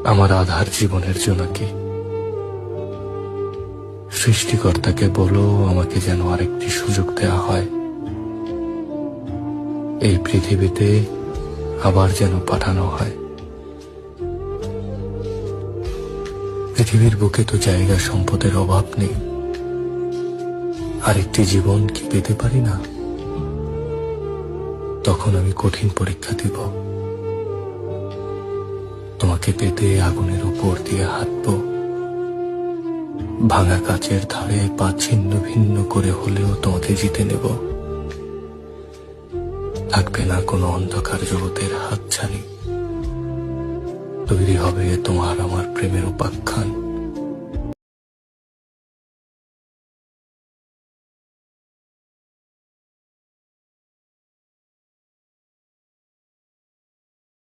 আমার আধার জীবনের জোনাকি, সৃষ্টিকর্তাকে বলো আমাকে যেন আরেকটি সুযোগ দেয়া হয়, এই পৃথিবীতে আবার যেন পাঠানো হয়। পৃথিবীর বুকে তো জায়গা সম্পদের অভাব নেই, আরেকটি জীবন কি পেতে পারি না? তখন আমি কঠিন পরীক্ষা দিব, তোমাকে পেতে আগুনের উপর দিয়ে হাঁটব, ভাঙা কাচের ধারে পা ছিন্ন ভিন্ন করে হলেও তোমাকে জিতে নেব। থাকবে না কোনো অন্ধকার জগতের হাতছানি, তৈরি হবে তোমার আমার প্রেমের উপাখ্যান।